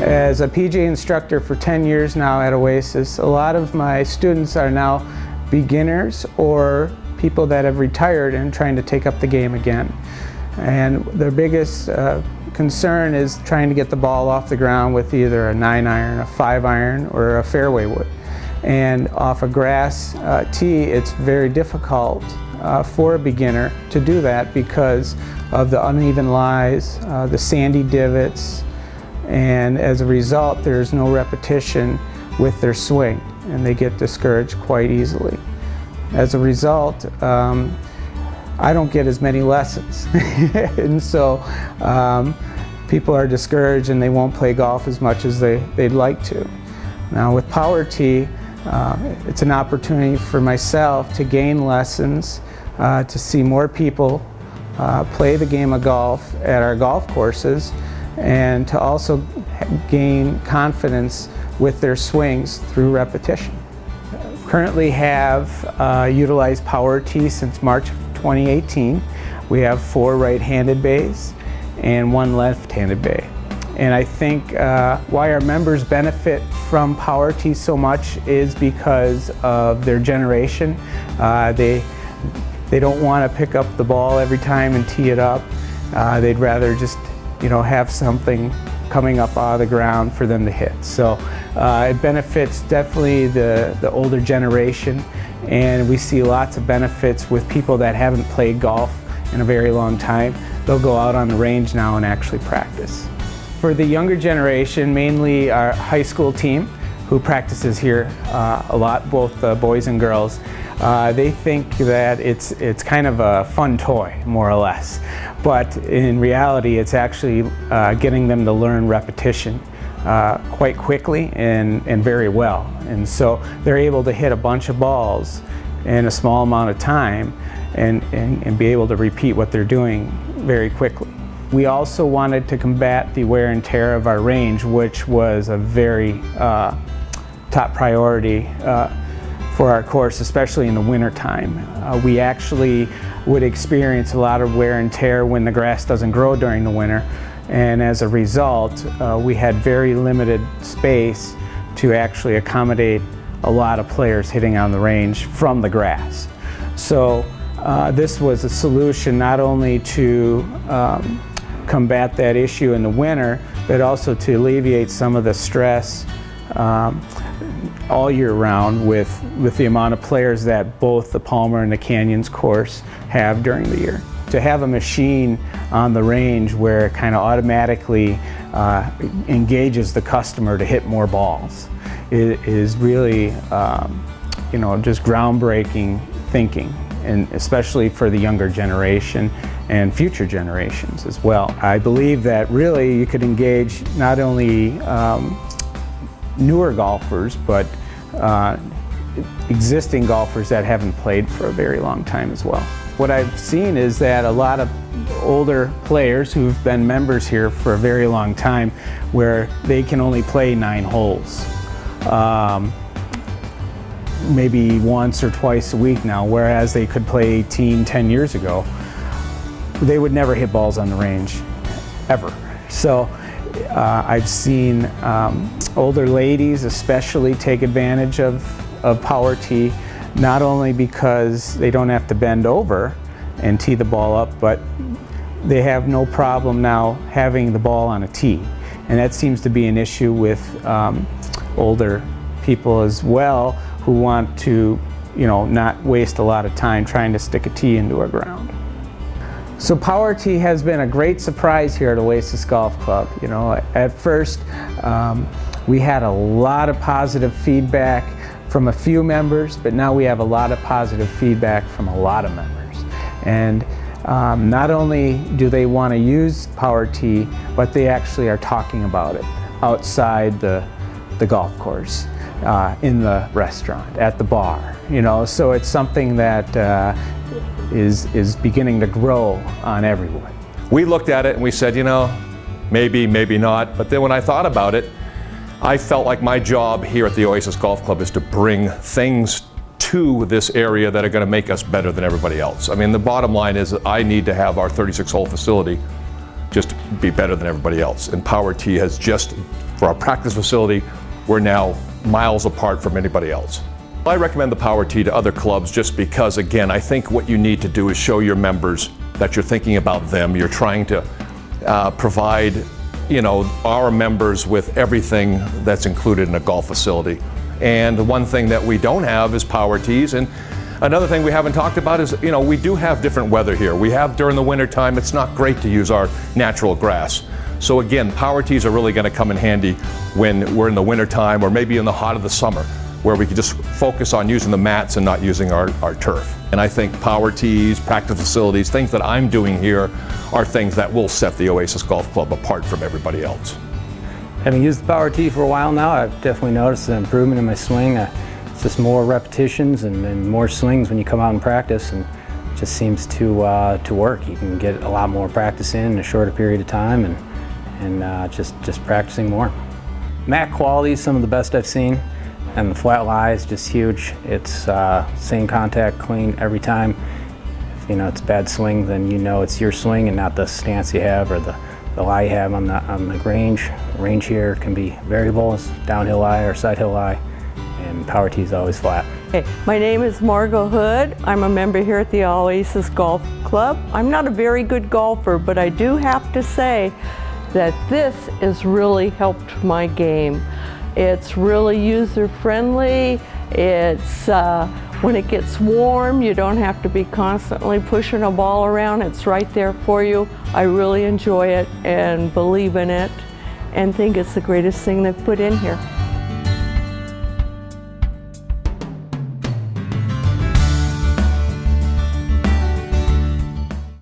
As a PGA instructor for 10 years now at Oasis, a lot of my students are now beginners or people that have retired and trying to take up the game again. And their biggest concern is trying to get the ball off the ground with either a 9-iron, a 5-iron, or a fairway wood. And off a grass tee, it's very difficult for a beginner to do that because of the uneven lies, the sandy divots, and as a result there's no repetition with their swing and they get discouraged quite easily. As a result, I don't get as many lessons and so people are discouraged and they won't play golf as much as they'd like to. Now with Power Tee, it's an opportunity for myself to gain lessons, to see more people play the game of golf at our golf courses, and to also gain confidence with their swings through repetition. Currently have utilized Power Tee since March of 2018. We have 4 right-handed bays and 1 left-handed bay. And I think why our members benefit from Power Tee so much is because of their generation. They don't want to pick up the ball every time and tee it up. They'd rather just have something coming up out of the ground for them to hit. So it benefits definitely the older generation, and we see lots of benefits with people that haven't played golf in a very long time. They'll go out on the range now and actually practice. For the younger generation, mainly our high school team who practices here a lot, both boys and girls, they think that it's kind of a fun toy, more or less. But in reality, it's actually getting them to learn repetition quite quickly and very well. And so they're able to hit a bunch of balls in a small amount of time and be able to repeat what they're doing very quickly. We also wanted to combat the wear and tear of our range, which was a very top priority for our course, especially in the winter time. We actually would experience a lot of wear and tear when the grass doesn't grow during the winter, and as a result we had very limited space to actually accommodate a lot of players hitting on the range from the grass. So this was a solution not only to combat that issue in the winter, but also to alleviate some of the stress all year round with the amount of players that both the Palmer and the Canyons course have during the year. To have a machine on the range where it kind of automatically engages the customer to hit more balls is really just groundbreaking thinking, and especially for the younger generation and future generations as well. I believe that really you could engage not only newer golfers, but existing golfers that haven't played for a very long time as well. What I've seen is that a lot of older players who've been members here for a very long time, where they can only play 9 holes, maybe once or twice a week now, whereas they could play 18, 10 years ago. They would never hit balls on the range, ever. So I've seen older ladies especially take advantage of Power Tee, not only because they don't have to bend over and tee the ball up, but they have no problem now having the ball on a tee. And that seems to be an issue with older people as well, who want to not waste a lot of time trying to stick a tee into a ground. So Power Tee has been a great surprise here at Oasis Golf Club. At first we had a lot of positive feedback from a few members, but now we have a lot of positive feedback from a lot of members. And not only do they want to use Power Tee, but they actually are talking about it outside the golf course, in the restaurant, at the bar. So it's something that is beginning to grow on everyone. We looked at it and we said, maybe, maybe not. But then when I thought about it, I felt like my job here at the Oasis Golf Club is to bring things to this area that are going to make us better than everybody else. I mean, the bottom line is that I need to have our 36-hole facility just be better than everybody else. And Power Tee has just For our practice facility, we're now miles apart from anybody else. I recommend the Power Tee to other clubs just because, again, I think what you need to do is show your members that you're thinking about them. You're trying to provide, our members with everything that's included in a golf facility. And the one thing that we don't have is power tees. And another thing we haven't talked about is, we do have different weather here. We have during the winter time, it's not great to use our natural grass. So again, power tees are really going to come in handy when we're in the winter time or maybe in the hot of the summer, where we can just focus on using the mats and not using our turf. And I think power tees, practice facilities, things that I'm doing here are things that will set the Oasis Golf Club apart from everybody else. Having used the Power Tee for a while now, I've definitely noticed an improvement in my swing. It's just more repetitions and more swings when you come out and practice, and it just seems to work. You can get a lot more practice in a shorter period of time, and just practicing more. Mat quality is some of the best I've seen, and the flat lie is just huge. It's same contact, clean every time. If it's a bad swing, then it's your swing and not the stance you have or the lie you have on the range. The range here can be variable, it's downhill lie or side hill lie, and Power Tee is always flat. Hey, my name is Margot Hood. I'm a member here at the Oasis Golf Club. I'm not a very good golfer, but I do have to say that this has really helped my game. It's really user-friendly. It's when it gets warm, you don't have to be constantly pushing a ball around. It's right there for you. I really enjoy it and believe in it and think it's the greatest thing they've put in here.